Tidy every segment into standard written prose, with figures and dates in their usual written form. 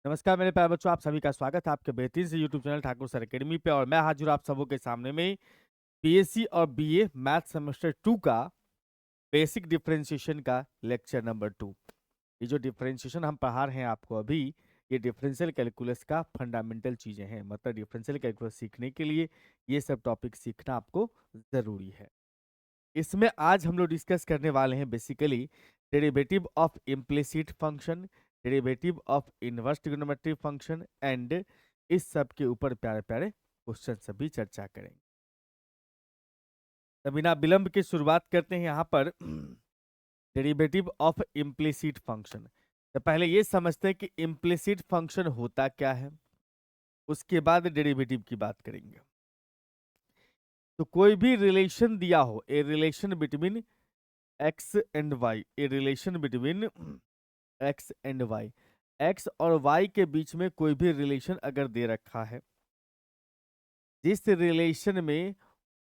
नमस्कार मेरे प्यारे बच्चों, आप सभी का स्वागत है आपके बेहतरीन से YouTube channel Thakur sir academy पे। और मैं हाजिर हूँ आप सबों के सामने में पीएससी और बीए मैथ सेमेस्टर 2 का बेसिक डिफरेंशिएशन का लेक्चर नंबर 2। ये जो डिफरेंशिएशन हम पढ़ा रहे हैं आपको अभी, ये डिफरेंशियल कैलकुलस का फंडामेंटल चीजें हैं। मतलब डिफरेंशियल कैलकुलस सीखने के लिए ये सब टॉपिक सीखना आपको जरूरी है। इसमें आज हम लोग डिस्कस करने वाले हैं basically derivative of implicit function, derivative of inverse trigonometry function and इस सब के ऊपर प्यारे प्यारे क्वेश्चन सभी चर्चा करेंगे। तो बिना विलंब के शुरुआत करते हैं यहाँ पर डेरिवेटिव ऑफ इम्प्लिसिट फंक्शन। तो पहले ये समझते हैं कि इम्प्लिसिट फंक्शन होता क्या है, उसके बाद डेरिवेटिव की बात करेंगे। तो कोई भी रिलेशन दिया हो, a relation between x and y, a relation between x and y, x और वाई के बीच में कोई भी रिलेशन अगर दे रखा है जिस रिलेशन में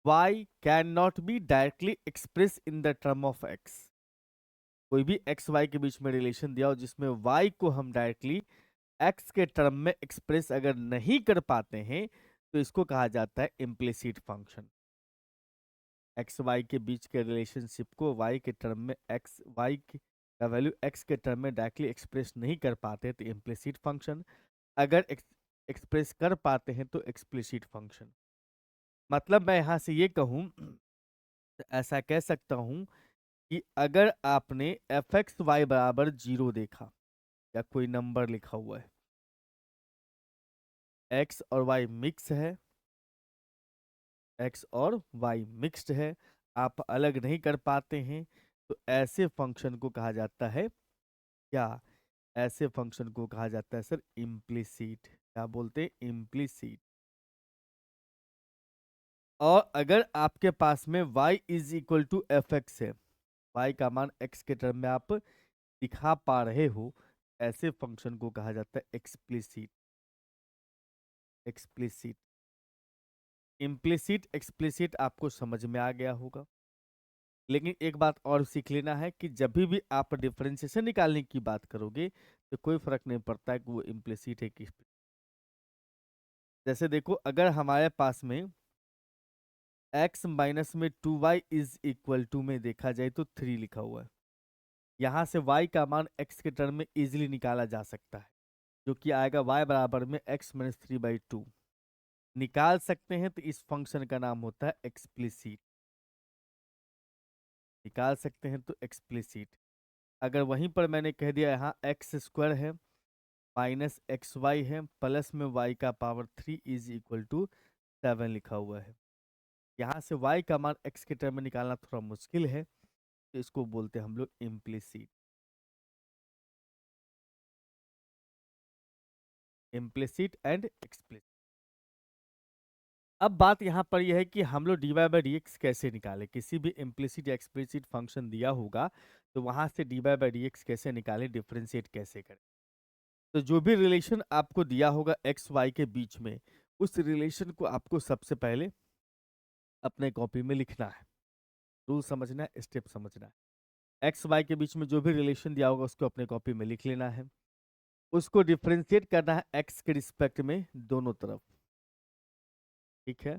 y can not be directly express in the term of x, कोई भी एक्स वाई के बीच में रिलेशन दिया हो जिसमें वाई को हम डायरेक्टली एक्स के टर्म में एक्सप्रेस अगर नहीं कर पाते हैं तो इसको कहा जाता है इम्प्लिसिट फंक्शन। एक्स वाई के बीच के रिलेशनशिप को वाई के टर्म में एक्स वाई का वैल्यू एक्स के टर्म में डायरेक्टली एक्सप्रेस नहीं कर पाते तो इम्प्लिसिट फंक्शन, अगर एक्सप्रेस कर पाते हैं तो एक्सप्लिसिट फंक्शन। मतलब मैं यहाँ से ये कहूँ तो ऐसा कह सकता हूँ कि अगर आपने एफ एक्स वाई बराबर 0 देखा या कोई नंबर लिखा हुआ है, एक्स और वाई मिक्स है, एक्स और वाई मिक्स्ड है, आप अलग नहीं कर पाते हैं, तो ऐसे फंक्शन को कहा जाता है क्या? ऐसे फंक्शन को कहा जाता है सर इम्प्लिसिट। क्या बोलते हैं? इम्प्लिसिट। और अगर आपके पास में y is equal to f x है, y का मान x के टर्म में आप दिखा पा रहे हो, ऐसे फंक्शन को कहा जाता है एक्सप्लिसिट। एक्सप्लिसिट, इम्प्लिसिट, एक्सप्लिसिट आपको समझ में आ गया होगा। लेकिन एक बात और सीख लेना है कि जब भी आप डिफरेंशिएशन निकालने की बात करोगे तो कोई फर्क नहीं पड़ता है कि वो इम्प्लिसिट है कि explicit। जैसे देखो, अगर हमारे पास में x माइनस में 2y इज इक्वल टू में देखा जाए तो 3 लिखा हुआ है, यहाँ से y का मान x के टर्म में इजीली निकाला जा सकता है, जो कि आएगा y बराबर में x माइनस 3/2 निकाल सकते हैं। तो इस फंक्शन का नाम होता है एक्सप्लिसिट। निकाल सकते हैं तो एक्सप्लिसिट। अगर वहीं पर मैंने कह दिया यहाँ एक्स स्क्वायर है माइनस एक्स वाई है प्लस में y का पावर 3 इज इक्वल टू 7 लिखा हुआ है, यहाँ से y का मान x के टर्म में निकालना थोड़ा मुश्किल है, तो इसको बोलते हैं हम लोग इम्प्लिसिट। Implicit and explicit. अब बात यहाँ पर यह है कि हम लोग dy बाई डी एक्स कैसे निकालें। किसी भी इम्प्लिसिट या एक्सप्लिसिट फंक्शन दिया होगा तो वहां से dy बाई डी एक्स कैसे निकालें, डिफ्रेंशिएट कैसे करें। तो जो भी रिलेशन आपको दिया होगा एक्स वाई के बीच में, उस रिलेशन को आपको सबसे पहले अपने कॉपी में लिखना है। रूल समझना है, स्टेप समझना है। एक्स वाई के बीच में जो भी रिलेशन दिया होगा उसको अपने कॉपी में लिख लेना है। उसको डिफ्रेंशिएट करना है एक्स के रिस्पेक्ट में दोनों तरफ, ठीक है।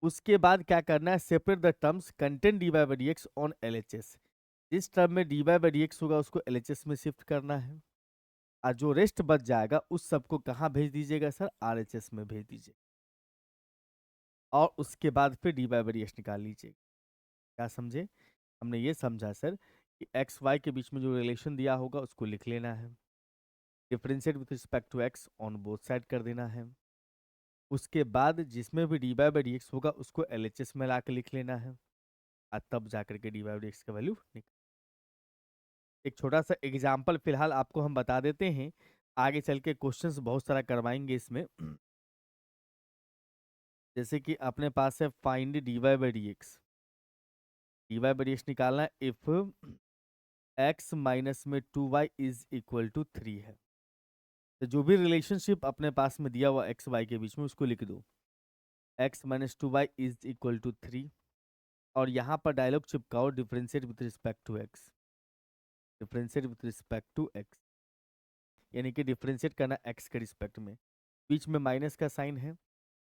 उसके बाद क्या करना है, separate the terms contain D by d x on L H S. जिस टर्म में डी बाई डी एक्स होगा उसको एल एच एस में शिफ्ट करना है, और जो रेस्ट बच जाएगा उस सबको कहाँ भेज दीजिएगा सर? आर एच एस में भेज दीजिए। और उसके बाद फिर डी बाई डी एक्स निकाल लीजिए। क्या समझे? हमने ये समझा सर कि एक्स वाई के बीच में जो रिलेशन दिया होगा उसको लिख लेना है, differentiate with respect to x on both side कर देना है। उसके बाद जिसमें भी डी बाई डी एक्स होगा उसको एल एच एस में ला के लिख लेना है, और तब जाकर के डी बाई डी एक्स का वैल्यू निकल। एक छोटा सा एग्जाम्पल फिलहाल आपको हम बता देते हैं, आगे चल के क्वेश्चंस बहुत सारा करवाएंगे इसमें। जैसे कि अपने पास है find d by d x. D by d x निकालना है इफ एक्स माइनस में 2y इज इक्वल टू 3 है। तो जो भी रिलेशनशिप अपने पास में दिया हुआ एक्स वाई के बीच में उसको लिख दो, x minus 2y is equal to 3, और यहाँ पर डायलॉग चिपकाओ differentiate with respect to x, differentiate with respect to x. यानी कि डिफरेंशिएट करना एक्स के रिस्पेक्ट में, बीच में माइनस का साइन है,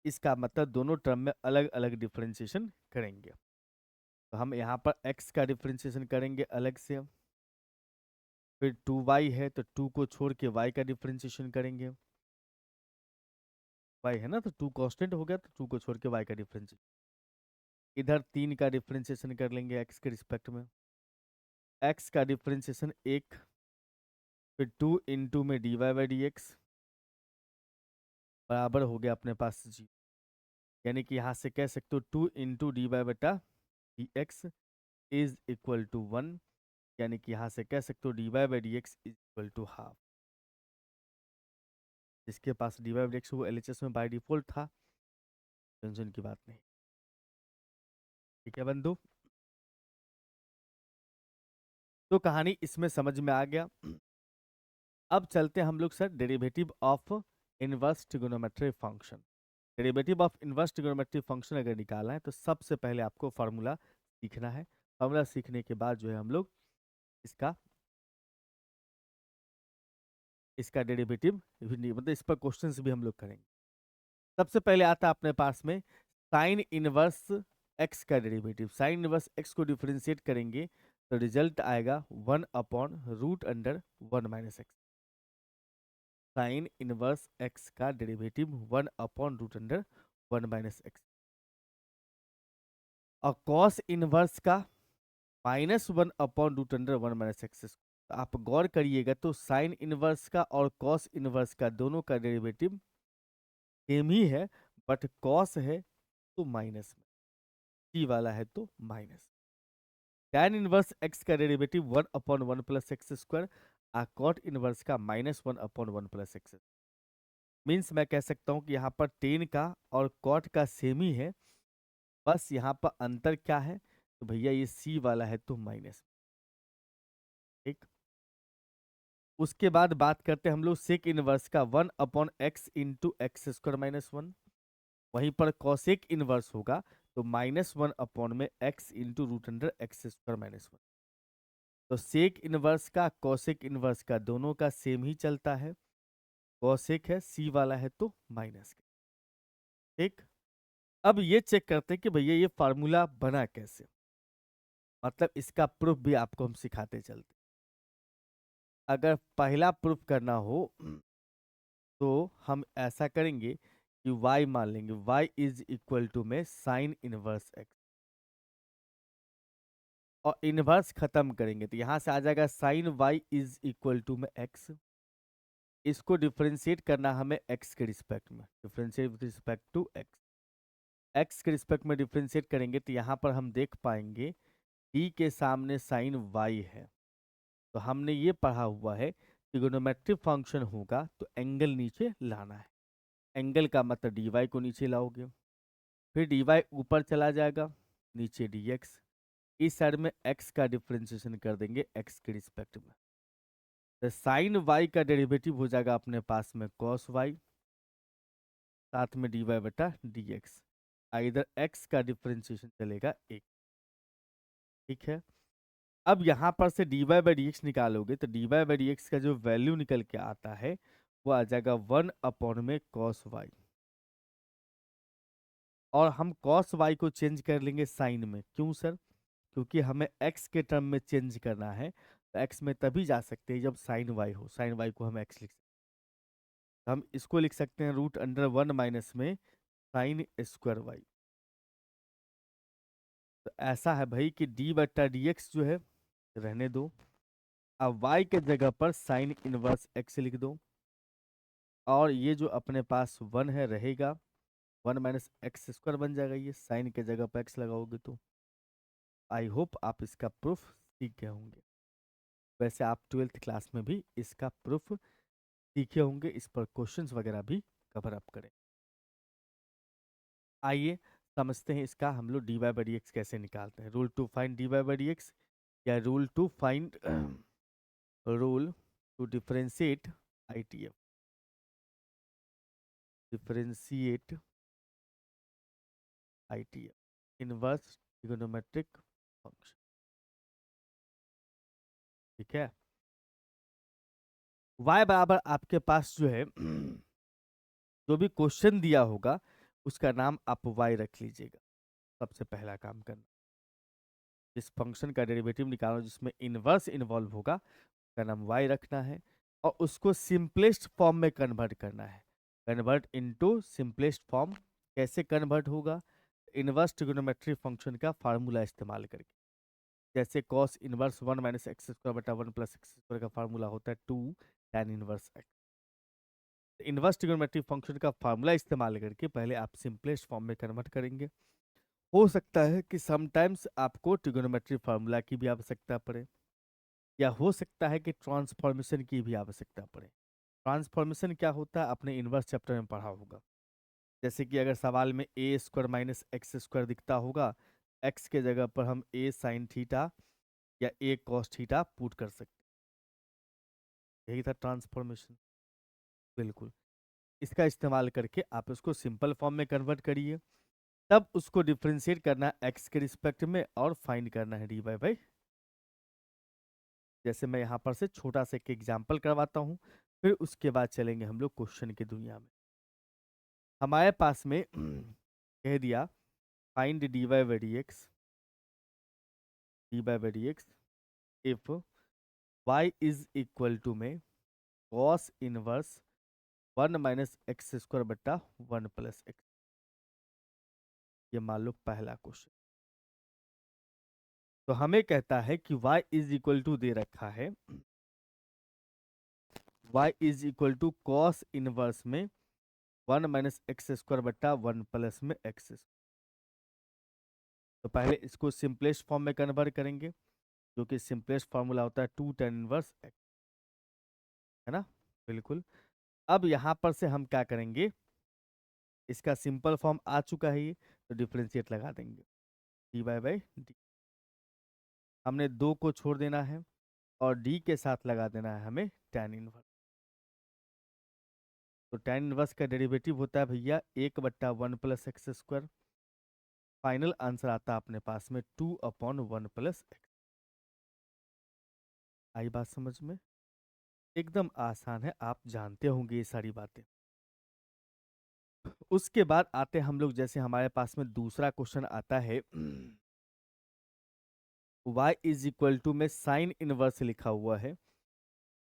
इसका मतलब दोनों टर्म में अलग अलग डिफरेंशिएशन करेंगे। तो हम यहाँ पर एक्स का डिफरेंशिएशन करेंगे अलग से, फिर 2y है तो 2 को छोड़ के y का डिफरेंशिएशन करेंगे, y है ना, तो 2 कांस्टेंट हो गया, तो 2 को छोड़ के y का डिफरेंशिएशन, इधर 3 का डिफरेंशिएशन कर लेंगे x के रिस्पेक्ट में, x का डिफरेंशिएशन 1, फिर 2 इंटू में dy/dx बराबर हो गया अपने पास जी, यानी कि यहाँ से कह सकते हो 2 into dy/dx is equal to 1, यानी कि यहाँ से कह सकते हो dy/dx is equal to half. जिसके पास dy/dx वो LHS में बाय डिफॉल्ट था, टेंशन की बात नहीं। ठीक है बंधु, तो कहानी इसमें समझ में आ गया। अब चलते हैं हम लोग sir derivative of inverse trigonometry function. Derivative of inverse trigonometry function अगर निकालना है तो सबसे पहले आपको फार्मूला सीखना है। फार्मूला सीखने के बाद जो है हम लोग इसका इसका डेरिवेटिव मतलब इस पर क्वेश्चंस भी हम लोग करेंगे। सबसे पहले आता है अपने पास में साइन इनवर्स एक्स का डेरिवेटिव। साइन इनवर्स एक्स को डिफरेंशिएट करेंगे तो रिजल्ट आएगा 1/√(1 - x)। साइन इनवर्स एक्स का डेरिवेटिव 1/√(1 - x)। और कॉस इनवर्स का -1/√(1 - x)। आप गौर करिएगा तो साइन इनवर्स का और कॉस इनवर्स का दोनों का डेरिवेटिव सेम ही है, बट कॉस है तो माइनस में, सी वाला है तो माइनस। टैन इनवर्स एक्स का डेरिवेटिव 1/1 + x², कॉट इनवर्स का -1/1 + x। मीन्स मैं कह सकता हूं कि यहाँ पर टेन का और कॉट का सेम ही है, बस यहाँ पर अंतर क्या है, तो भैया ये सी वाला है तो माइनस। ठीक, उसके बाद बात करते हैं हम लोग सेक इनवर्स का 1/x इंटू x²-1। वहीं पर कॉसेक इनवर्स होगा तो -1/x इंटू √(x²-1)। तो सेक इनवर्स का कॉसेक इनवर्स का दोनों का सेम ही चलता है, कॉसेक है सी वाला है तो माइनस। ठीक, अब ये चेक करते हैं कि भैया ये फार्मूला बना कैसे, मतलब इसका प्रूफ भी आपको हम सिखाते चलते। अगर पहला प्रूफ करना हो तो हम ऐसा करेंगे कि y मान लेंगे, y इज इक्वल टू में साइन इनवर्स एक्स, और इनवर्स खत्म करेंगे तो यहां से आ जाएगा sine y is equal to में x। इसको डिफरेंशिएट करना हमें x के रिस्पेक्ट में, differentiate with respect to x के रिस्पेक्ट में डिफरेंशिएट करेंगे तो यहाँ पर हम देख पाएंगे t के सामने साइन y है, तो हमने ये पढ़ा हुआ है ट्रिगोनोमेट्रिक फंक्शन होगा तो एंगल नीचे लाना है। एंगल का मतलब dy को नीचे लाओगे, फिर dy ऊपर चला जाएगा, नीचे dx, इस साइड में x का डिफरेंशिएशन कर देंगे x के रिस्पेक्ट में, तो साइन y का डेरिवेटिव हो जाएगा अपने पास में cos y, साथ में dy/dx, इधर x का डिफरेंशिएशन चलेगा 1। ठीक है, अब यहाँ पर से dy/dx निकालोगे तो dy/dx का जो वैल्यू निकल के आता है वो आ जाएगा 1/cos y, और हम cos y को चेंज कर लेंगे साइन में। क्यों सर? क्योंकि हमें x के टर्म में चेंज करना है, तो x में तभी जा सकते हैं जब साइन y हो, साइन y को हम x लिख सकते हैं, हम इसको लिख सकते हैं √(1 - में sin²y। तो ऐसा है भाई कि d/dx जो है रहने दो, अब y के जगह पर साइन इनवर्स x लिख दो, और ये जो अपने पास 1 है रहेगा, 1 - x² बन जाएगा, ये साइन के जगह पर x लगाओगे तो। आई होप आप इसका प्रूफ सीख गए होंगे। वैसे आप 12th क्लास में भी इसका प्रूफ सीखे होंगे, इस पर क्वेश्चंस वगैरह भी कवर अप करें। आइए समझते हैं इसका हम लोग dy/dx कैसे निकालते हैं। रूल टू फाइंड dy/dx, या rule to find rule to differentiate ITF, differentiate ITF, inverse trigonometric function. ठीक है, y बराबर आपके पास जो है जो भी क्वेश्चन दिया होगा उसका नाम आप y रख लीजिएगा। सबसे पहला काम करना, जिस फंक्शन का डेरिवेटिव निकालो जिसमें इनवर्स इन्वॉल्व होगा उसका नाम y रखना है और उसको सिंपलेस्ट फॉर्म में कन्वर्ट करना है। कन्वर्ट इनटू सिंपलेस्ट फॉर्म कैसे कन्वर्ट होगा? इनवर्स ट्रिग्नोमेट्री फंक्शन का फार्मूला इस्तेमाल करके। जैसे cos inverse 1 minus x square बटा 1 प्लस एक्स स्क्वायर का फार्मूला होता है 2 tan inverse x. Inverse trigonometry function का फार्मूला इस्तेमाल करके पहले आप सिंपलेस्ट फॉर्म में कन्वर्ट करेंगे। हो सकता है कि समटाइम्स आपको ट्रिग्नोमेट्री फार्मूला की भी आवश्यकता पड़े, या हो सकता है कि ट्रांसफॉर्मेशन की भी आवश्यकता पड़े। ट्रांसफॉर्मेशन क्या होता है आपने इनवर्स चैप्टर में पढ़ा होगा। जैसे कि अगर सवाल में ए स्क्वायर माइनस एक्स स्क्वायर दिखता होगा, एक्स के जगह पर हम ए साइन थीटा या ए कॉस थीटा पुट कर सकते, यही था ट्रांसफॉर्मेशन। बिल्कुल, इसका इस्तेमाल करके आप उसको सिंपल फॉर्म में कन्वर्ट करिए, तब उसको डिफ्रेंशिएट करना है एक्स के रिस्पेक्ट में और फाइंड करना है डी बाई। जैसे मैं यहाँ पर से छोटा सा एक एग्जाम्पल करवाता हूँ, फिर उसके बाद चलेंगे हम लोग क्वेश्चन की दुनिया में। हमारे पास में कह दिया find d by d x, d by d x if y is equal to में cos inverse 1 minus x square बट्टा 1 प्लस एक्स। ये मान लो पहला क्वेश्चन। तो हमें कहता है कि y इज इक्वल टू दे रखा है, y is equal to cos inverse में 1 माइनस एक्स स्क्वायर बट्टा 1 प्लस में एक्स। तो पहले इसको सिंपलेस्ट फॉर्म में कन्वर्ट करेंगे, जो कि सिंपलेस्ट फॉर्मूला होता है 2 tan इनवर्स एक्स, है ना। बिल्कुल। अब यहाँ पर से हम क्या करेंगे, इसका सिंपल फॉर्म आ चुका है ये, तो डिफ्रेंशिएट लगा देंगे डी बाई डी। हमने 2 को छोड़ देना है और डी के साथ लगा देना है हमें tan इनवर्स। तो tan इनवर्स का डेरिवेटिव होता है भैया 1/1 plus x square. Final answer आता है अपने पास में 2/1 प्लस एक्स। आई बात समझ में? एकदम आसान है, आप जानते होंगे ये सारी बातें। उसके बाद आते हम लोग, जैसे हमारे पास में दूसरा क्वेश्चन आता है y इज इक्वल टू में साइन इनवर्स लिखा हुआ है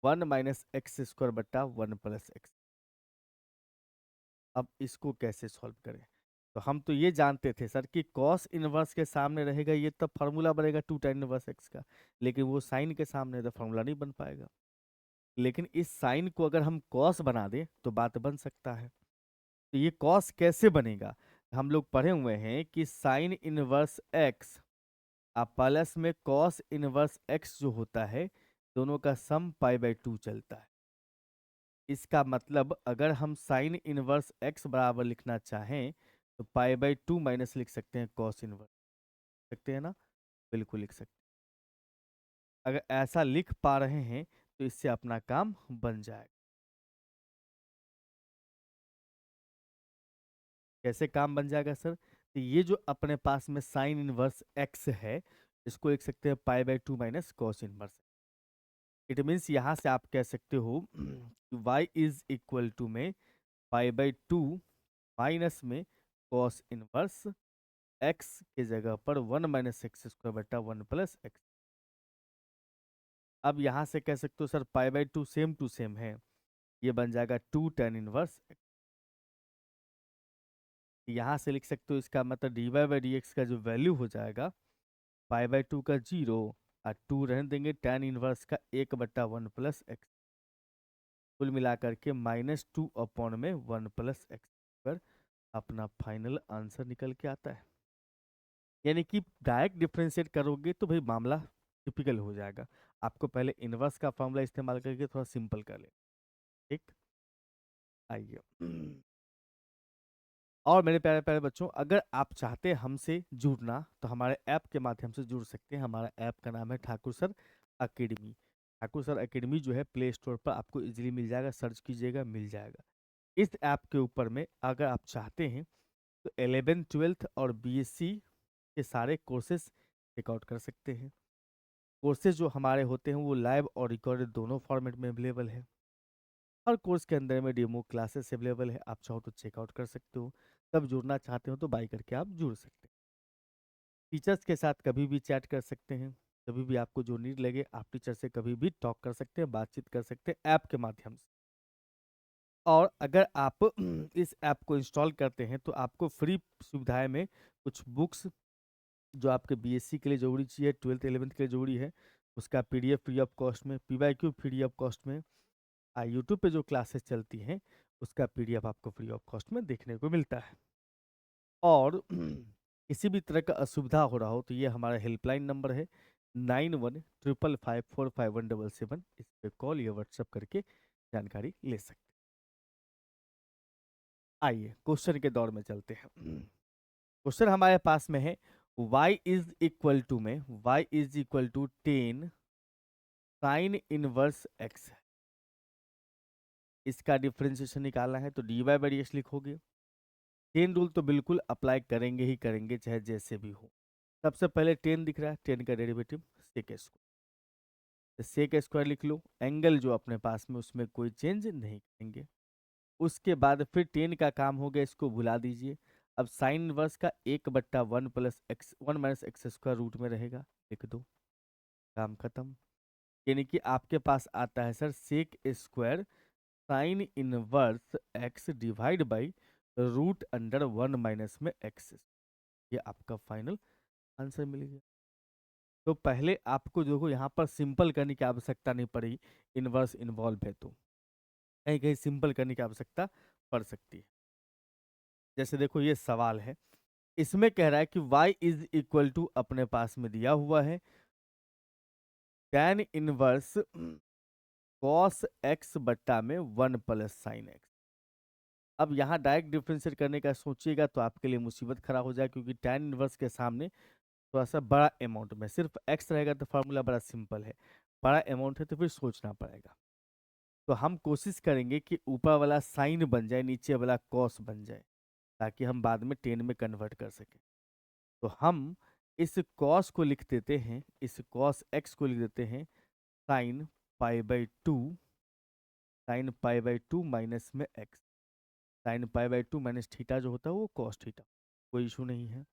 1 माइनस एक्स स्क्वायर बट्टा 1 प्लस एक्स। अब इसको कैसे सॉल्व करें? तो हम तो ये जानते थे सर कि कॉस इनवर्स के सामने रहेगा ये तब फार्मूला बनेगा 2 tan इनवर्स एक्स का, लेकिन वो साइन के सामने है तो फार्मूला नहीं बन पाएगा। लेकिन इस साइन को अगर हम कॉस बना दें तो बात बन सकता है। तो ये कॉस कैसे बनेगा? हम लोग पढ़े हुए हैं कि साइन इनवर्स एक्स अब प्लस में कॉस इनवर्स एक्स जो होता है, दोनों का सम पाई/2 चलता है। इसका मतलब अगर हम साइन इनवर्स एक्स बराबर लिखना चाहें तो पाई/2 माइनस लिख सकते हैं कॉस इनवर्स, सकते हैं ना। बिल्कुल लिख सकते हैं। अगर ऐसा लिख पा रहे हैं तो इससे अपना काम बन जाएगा। कैसे काम बन जाएगा सर? तो ये जो अपने पास में साइन इनवर्स एक्स है, इसको लिख सकते हैं पाई/2 minus cos inverse. It means यहाँ से आप कह सकते हो y इज इक्वल टू में पाई/2 माइनस में कॉस इनवर्स एक्स के जगह पर 1 माइनस एक्स स्क्वायर बटा 1 प्लस एक्स। अब यहाँ से कह सकते हो सर पाई/2 सेम टू सेम है, ये बन जाएगा 2 tan इनवर्स। यहाँ से लिख सकते हो इसका मतलब dy/dx का जो वैल्यू हो जाएगा पाई/2 का 0 और 2 रहने देंगे tan इनवर्स का 1/1 प्लस एक्स, कुल मिलाकर के -2 में 1 प्लस एक्स पर अपना फाइनल आंसर निकल के आता है। यानी कि डायरेक्ट डिफ्रेंशिएट करोगे तो भाई मामला टिपिकल हो जाएगा। आपको पहले इनवर्स का फॉर्मूला इस्तेमाल करके थोड़ा सिंपल कर ले। ठीक, आइए। और मेरे प्यारे प्यारे बच्चों, अगर आप चाहते हैं हमसे जुड़ना तो हमारे ऐप के माध्यम से जुड़ सकते हैं। हमारा ऐप का नाम है Thakur sir academy. Thakur sir academy जो है प्ले स्टोर पर आपको इजीली मिल जाएगा, सर्च कीजिएगा मिल जाएगा। इस ऐप के ऊपर में अगर आप चाहते हैं तो 11th 12th और बीएससी के सारे कोर्सेज चेकआउट कर सकते हैं। कोर्सेज जो हमारे होते हैं वो लाइव और रिकॉर्डेड दोनों फॉर्मेट में अवेलेबल है। हर कोर्स के अंदर में डेमो क्लासेस अवेलेबल है, आप चाहो तो चेकआउट कर सकते हो। तब जुड़ना चाहते हो तो बाय करके आप जुड़ सकते हैं। टीचर्स के साथ कभी भी चैट कर सकते हैं, कभी भी आपको जो नीड लगे आप टीचर से कभी भी टॉक कर सकते हैं, बातचीत कर सकते हैं ऐप के माध्यम से। और अगर आप इस ऐप को इंस्टॉल करते हैं तो आपको फ्री सुविधाएं में कुछ बुक्स जो आपके बीएससी के लिए ज़रूरी चाहिए, 12th 11th के लिए ज़रूरी है, उसका पीडीएफ फ्री ऑफ कॉस्ट में, पीवाईक्यू फ्री ऑफ कॉस्ट में, यूट्यूब पे जो क्लासेस चलती हैं उसका पीडीएफ आपको फ्री ऑफ कॉस्ट में देखने को मिलता है। और किसी भी तरह का असुविधा हो रहा हो तो ये हमारा हेल्पलाइन नंबर है 9155545177। इस पे कॉल या व्हाट्सएप करके जानकारी ले सकते हैं। आइए क्वेश्चन के दौर में चलते हैं। क्वेश्चन हमारे पास में है y इज इक्वल टू में y is equal to 10 sine inverse x है। इसका डिफरेंशिएशन निकालना है तो d y by d x लिखोगे। 10 रूल तो बिल्कुल अप्लाई करेंगे ही करेंगे चाहे जैसे भी हो। सबसे पहले 10 दिख रहा है, 10 का derivative sec square, sec square लिख लो। एंगल जो अपने पास में उसमें कोई चेंज नहीं करेंगे। उसके बाद फिर 10 का काम हो गया, इसको भुला दीजिए। अब साइन इनवर्स का 1/1 plus x 1 minus x square root में रहेगा, लिख दो, काम खत्म। यानी कि आपके पास आता है sir sec square sine inverse x divide by root under 1 minus में एक्स। ये आपका फाइनल आंसर मिल गया। तो पहले आपको देखो यहाँ पर सिंपल करने की आवश्यकता नहीं पड़ी, इनवर्स इन्वॉल्व है तो कहीं कहीं सिंपल करने की आवश्यकता पड़ सकती है। जैसे देखो ये सवाल है, इसमें कह रहा है कि y इज इक्वल टू अपने पास में दिया हुआ है tan इनवर्स cos x बट्टा में 1 प्लस साइन x। अब यहाँ डायरेक्ट डिफरेंशिएट करने का सोचिएगा तो आपके लिए मुसीबत खड़ा हो जाए, क्योंकि tan इनवर्स के सामने थोड़ा सा बड़ा अमाउंट में सिर्फ x रहेगा तो फार्मूला बड़ा सिंपल है, बड़ा अमाउंट है तो फिर सोचना पड़ेगा। तो हम कोशिश करेंगे कि ऊपर वाला साइन बन जाए, नीचे वाला कॉस बन जाए, ताकि हम बाद में 10 में कन्वर्ट कर सकें। तो हम इस कॉस को लिख देते हैं, इस कॉस एक्स को लिख देते हैं sine pi by two, sine pi by two minus में x. Sine pi by two minus theta जो होता है वो कॉस थीटा, कोई इशू नहीं है।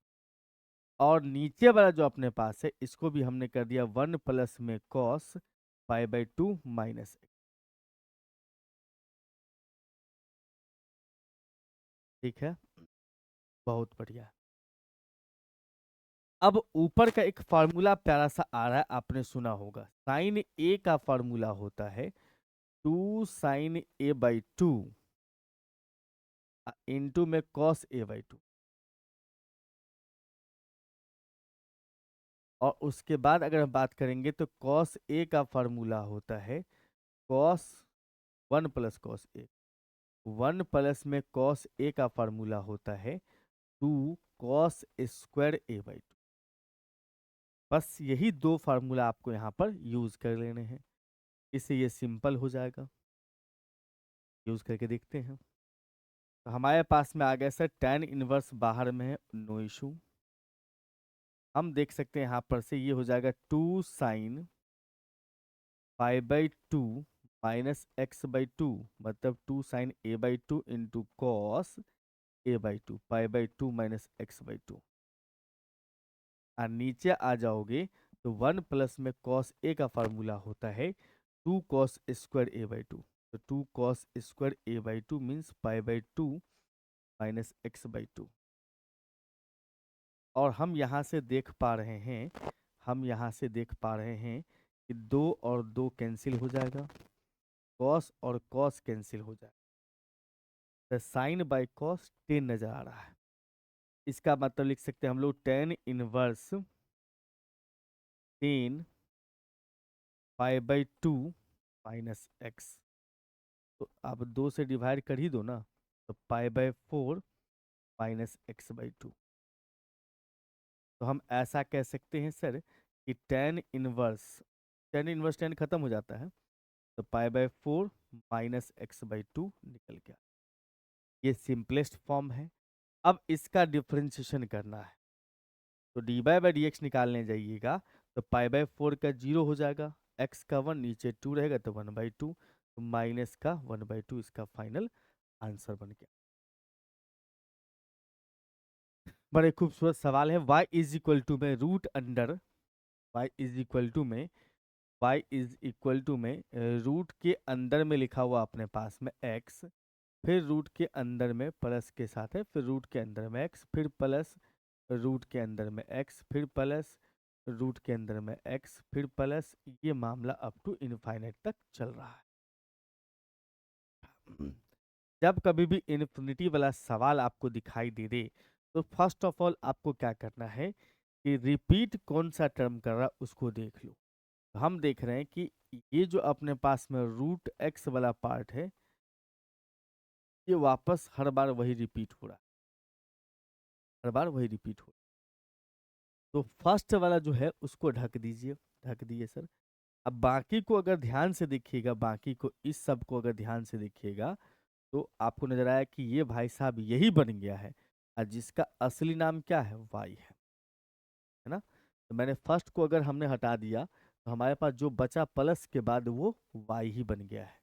और नीचे वाला जो अपने पास है इसको भी हमने कर दिया 1 प्लस में cos pi by two minus x. ठीक है, बहुत बढ़िया। अब ऊपर का एक फार्मूला प्यारा सा आ रहा है, आपने सुना होगा, साइन ए का फार्मूला होता है 2 sine A by two into में कॉस ए बाई टू। और उसके बाद अगर हम बात करेंगे तो कॉस ए का फार्मूला होता है cos 1 plus cos A. 1 plus में कॉस ए का फार्मूला होता है 2 cos square A by to. बस यही दो फार्मूला आपको यहाँ पर यूज कर लेने हैं, इससे ये सिंपल हो जाएगा। यूज करके देखते हैं। तो हमारे पास में आ गया सर tan इनवर्स, बाहर में है, नो इशू। हम देख सकते हैं यहाँ पर से ये हो जाएगा 2 sine pi by two minus x by two, मतलब 2 sine A by two into cos A by two, pi by two minus x by two. और नीचे आ जाओगे तो 1 प्लस में कॉस ए का फार्मूला होता है 2 cos square A by to. तो 2 cos square A by two means pi by two minus x by two. और हम यहाँ से देख पा रहे हैं, हम यहाँ से देख पा रहे हैं कि 2 और 2 कैंसिल हो जाएगा, कॉस और कॉस कैंसिल हो जाएगा, तो साइन बाई कॉस 10 नजर आ रहा है। इसका मतलब लिख सकते हैं हम लोग tan inverse 10 pi by two minus x. तो आप 2 से डिवाइड कर ही दो ना, तो pi by 4 minus x by to. तो हम ऐसा कह सकते हैं सर कि tan इनवर्स 10 खत्म हो जाता है, तो pi by 4 minus x by to निकल गया। ये सिंपलेस्ट फॉर्म है। अब इसका डिफ्रेंशिएशन करना है, तो D by by d x निकालने जाइएगा तो पाई बाई 4 का 0 हो जाएगा, एक्स का 1, नीचे 2 रहेगा तो 1/2, तो माइनस का 1/2 इसका फाइनल आंसर बन गया। बड़े खूबसूरत सवाल है। y इज इक्वल टू में root under y is equal to में y इज इक्वल टू में रूट के अंदर में लिखा हुआ अपने पास में x, फिर रूट के अंदर में प्लस के साथ है, फिर रूट के अंदर में x, फिर प्लस रूट के अंदर में x, फिर प्लस रूट के अंदर में x, फिर प्लस, ये मामला अप टू इनफाइनाइट तक चल रहा है। जब कभी भी इन्फिनिटी वाला सवाल आपको दिखाई दे दे तो फर्स्ट ऑफ ऑल आपको क्या करना है कि रिपीट कौन सा टर्म कर रहा है उसको देख लो। तो हम देख रहे हैं कि ये जो अपने पास में रूट एक्स वाला पार्ट है, ये वापस हर बार वही रिपीट हो रहा है, हर बार वही रिपीट हो रहा है। तो फर्स्ट वाला जो है उसको ढक दीजिए, ढक दिए सर। अब बाकी को अगर ध्यान से देखिएगा, बाकी को इस सब को अगर ध्यान से देखिएगा तो आपको नजर आया कि ये भाई साहब यही बन गया है, और जिसका असली नाम क्या है, वाई है ना। तो मैंने फर्स्ट को अगर हमने हटा दिया तो हमारे पास जो बचा प्लस के बाद वो वाई ही बन गया है।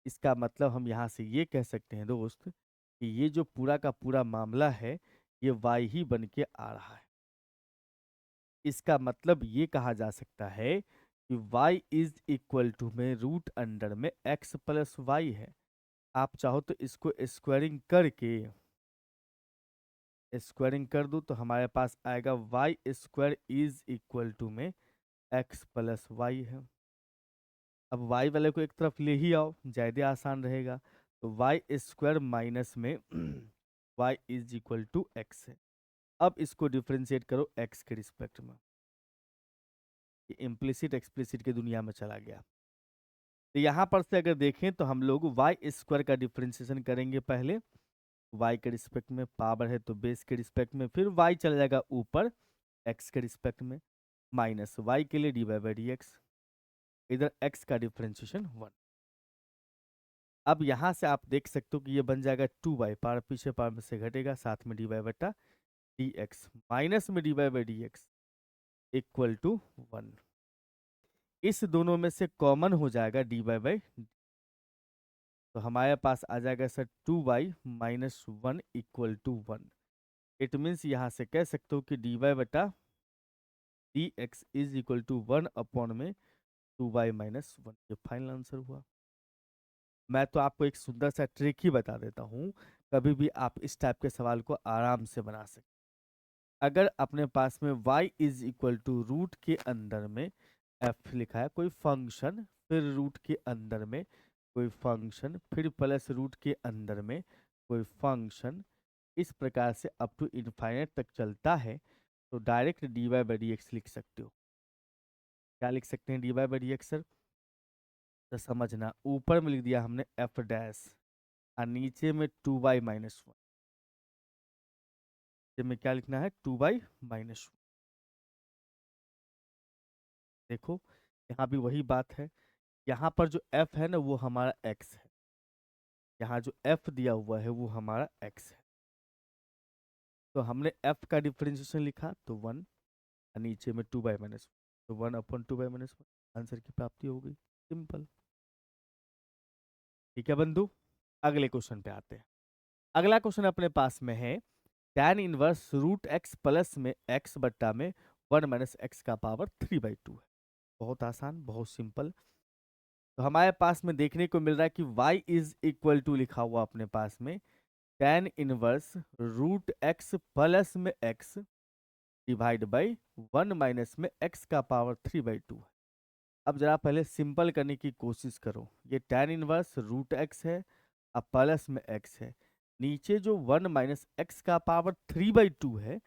इसका मतलब हम यहाँ से ये कह सकते हैं दोस्त कि ये जो पूरा का पूरा मामला है ये वाई ही बन के आ रहा है। इसका मतलब ये कहा जा सकता है कि y इज इक्वल टू में रूट अंडर में x प्लस वाई है। आप चाहो तो इसको स्क्वायरिंग कर दो तो हमारे पास आएगा y square is equal to में x प्लस वाई है। अब y वाले को एक तरफ ले ही आओ, ज़्यादा आसान रहेगा। तो y स्क्वायर माइनस में y is equal to x है। अब इसको डिफ्रेंशिएट करो x के रिस्पेक्ट में, ये इम्प्लिसिट एक्सप्लिसिट की दुनिया में चला गया। तो यहाँ पर से अगर देखें तो हम लोग वाई स्क्वायर का डिफ्रेंशिएशन करेंगे पहले, y के रिस्पेक्ट में, पावर है तो बेस के रिस्पेक्ट में, फिर y चला जाएगा ऊपर x के रिस्पेक्ट में, माइनस y के लिए dy बाई डी एक्स, इधर x का डिफ्रेंशिएशन 1। अब यहाँ से आप देख सकते हो कि ये बन जाएगा 2y, पावर पीछे पावर में से घटेगा, साथ में dy बटा डी एक्स, माइनस में dy by d x equal to 1। इस दोनों में से कॉमन हो जाएगा dy बाई, तो हमारे पास आ जाएगा sir 2y minus 1 equal to 1। It means यहाँ से कह सकते हो कि dy बटा d x is equal to 1 upon में 2y माइनस 1, ये फाइनल आंसर हुआ। मैं तो आपको एक सुंदर सा ट्रिक ही बता देता हूँ, कभी भी आप इस टाइप के सवाल को आराम से बना सकते। अगर अपने पास में y is equal to root के अंदर में f लिखा है कोई फंक्शन, फिर रूट के अंदर में कोई फंक्शन, फिर प्लस रूट के अंदर में कोई फंक्शन, इस प्रकार से अप टू इनफाइनाइट तक चलता है, तो direct dy by d x लिख सकते हो। क्या लिख सकते हैं dy by d x sir? तो समझना, ऊपर में लिख दिया हमने f डैश और नीचे में 2y माइनस 1, में क्या लिखना है 2y माइनस 1। देखो यहाँ भी वही बात है, यहाँ पर जो f है ना वो हमारा x है, यहाँ जो f दिया हुआ है वो हमारा x है। तो हमने f का डिफरेंशिएशन लिखा तो 1 और नीचे में 2y माइनस 1, तो 1 अपॉन 2y माइनस 1, आंसर की प्राप्ति हो गई, सिंपल। ठीक है बंधु, अगले क्वेश्चन पे आते हैं। अगला क्वेश्चन अपने पास में है tan inverse root x plus में x बट्टा में 1 माइनस एक्स का पावर 3/2 है। बहुत आसान, बहुत सिंपल। तो हमारे पास में देखने को मिल रहा है कि y इज इक्वल टू लिखा हुआ अपने पास में tan inverse root x plus में x डिवाइड बाई 1 माइनस में x का पावर 3/2 है। अब जरा पहले सिंपल करने की कोशिश करो, ये tan इनवर्स रूट एक्स है, अब प्लस में x है, नीचे जो 1 माइनस एक्स का पावर 3/2 है,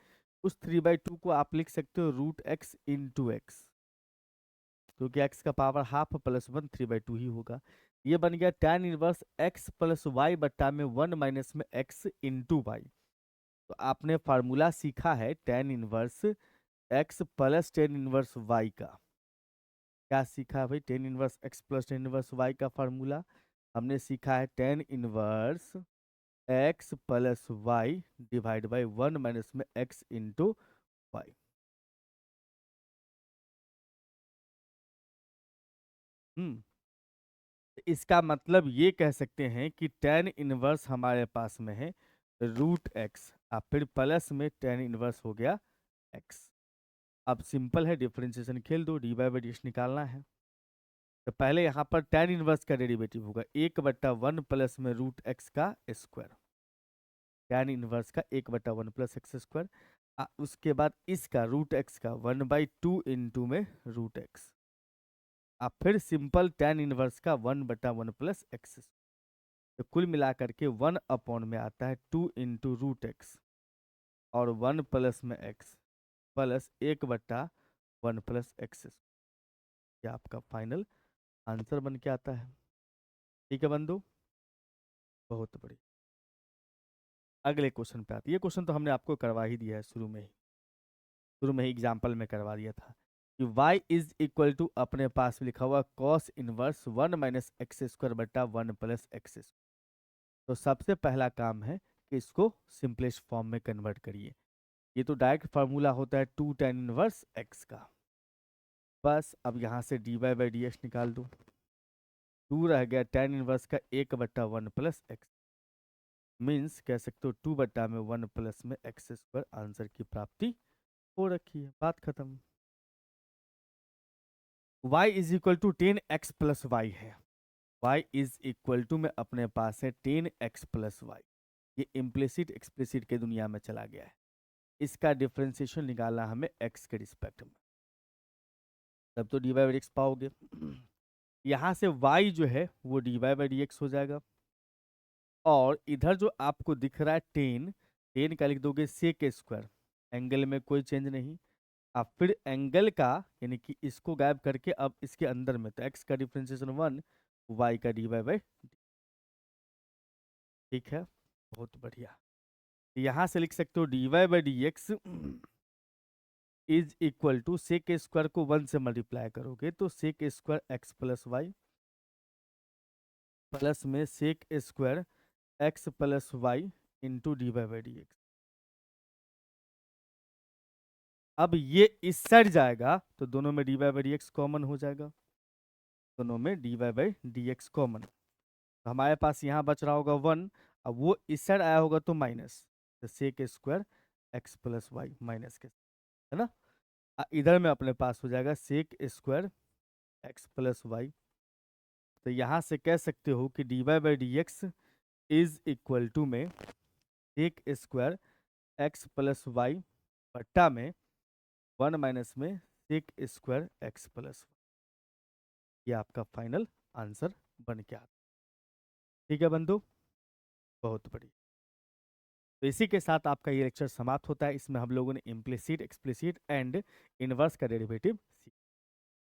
उस 3/2 को आप लिख सकते हो रूट एक्स इंटू एक्स, क्योंकि x का पावर हाफ प्लस 1 3/2 ही होगा। ये बन गया tan inverse x plus y बट्टा में 1 माइनस में x इंटू वाई। तो आपने फार्मूला सीखा है tan inverse x plus tan inverse y का। क्या सीखा है भाई? tan inverse x plus tan inverse y का फार्मूला हमने सीखा है tan inverse x plus y divide by 1 minus में x इंटू वाई। इसका मतलब ये कह सकते हैं कि tan इनवर्स हमारे पास में है रूट एक्स, अब फिर प्लस में tan इनवर्स हो गया एक्स। अब सिंपल है, डिफरेंशिएशन खेल दो, डी बाई डी एक्स निकालना है। तो पहले यहाँ पर tan इनवर्स का डेरिवेटिव होगा 1/1 प्लस में रूट एक्स का स्क्वायर, tan इनवर्स का 1/1 प्लस एक्स स्क्वायर। उसके बाद इसका रूट एक्स का 1/2 इंटू में रूट एक्स, अब फिर सिंपल tan इनवर्स का 1/1 प्लस एक्स। तो कुल मिलाकर के 1 में आता है 2 इंटू रूट एक्स और 1 प्लस में एक्स प्लस 1/1 प्लस एक्स। ये आपका फाइनल आंसर बन के आता है। ठीक है बंधु, बहुत बढ़िया। अगले क्वेश्चन पे आते, ये क्वेश्चन तो हमने आपको करवा ही दिया है शुरू में ही एग्जाम्पल में करवा दिया था कि y इज इक्वल टू अपने पास लिखा हुआ cos inverse 1 minus x square बटा 1 प्लस एक्स। तो सबसे पहला काम है कि इसको सिंपलेस्ट फॉर्म में कन्वर्ट करिए। ये तो डायरेक्ट फार्मूला होता है 2 tan इनवर्स x का। बस अब यहाँ से dy बाई डी एक्स निकाल दो, 2 रह गया tan इनवर्स का 1/1 प्लस एक्स, मीन्स कह सकते हो 2/1 प्लस में एक्स स्क्वायर। आंसर की प्राप्ति हो रखी है, बात खत्म। y is equal to 10x plus y है, y इज इक्वल टू में अपने पास है 10x प्लस वाई। ये इम्प्लिसिट एक्सप्लिसिट के दुनिया में चला गया है। इसका डिफरेंशिएशन निकालना हमें x के रिस्पेक्ट में, तब तो डी बाई डी एक्स पाओगे। यहाँ से y जो है वो डी बाई डी एक्स हो जाएगा, और इधर जो आपको दिख रहा है 10 का लिख दोगे सेक स्क्वायर, एंगल में कोई चेंज नहीं। अब फिर एंगल का यानी कि इसको गायब करके अब इसके अंदर में, तो x का डिफरेंशिएशन 1, y का डी बाई। ठीक है, बहुत बढ़िया। यहाँ से लिख सकते हो d by d x is equal to sec square को 1 से मल्टीप्लाई करोगे तो sec square x plus y plus में sec square x plus y into d by d x. अब ये इस साइड जाएगा तो दोनों में d by d x common हो जाएगा, दोनों में d by d x common. तो हमारे पास यहाँ बच रहा होगा 1, अब वो इस साइड आया होगा तो माइनस, तो sec square x plus y minus के, है ना। इधर में अपने पास हो जाएगा sec square x plus y. तो यहाँ से कह सकते हो कि d by d x is equal to में sec square x plus y बट्टा में 1 माइनस में सेक स्क्वायर एक्स प्लस। ये आपका फाइनल आंसर बन के आता। ठीक है बंधु, बहुत बढ़िया। तो इसी के साथ आपका ये लेक्चर समाप्त होता है। इसमें हम लोगों ने इम्प्लिसिट, एक्सप्लिसिट एंड इनवर्स का डेरिवेटिव सीखा।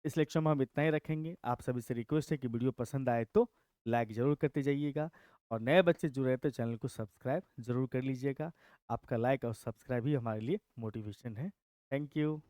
इस लेक्चर में हम इतना ही रखेंगे। आप सभी से रिक्वेस्ट है कि वीडियो पसंद आए तो लाइक जरूर करते जाइएगा, और नए बच्चे जुड़ रहे तो चैनल को सब्सक्राइब जरूर कर लीजिएगा। आपका लाइक और सब्सक्राइब ही हमारे लिए मोटिवेशन है। Thank you.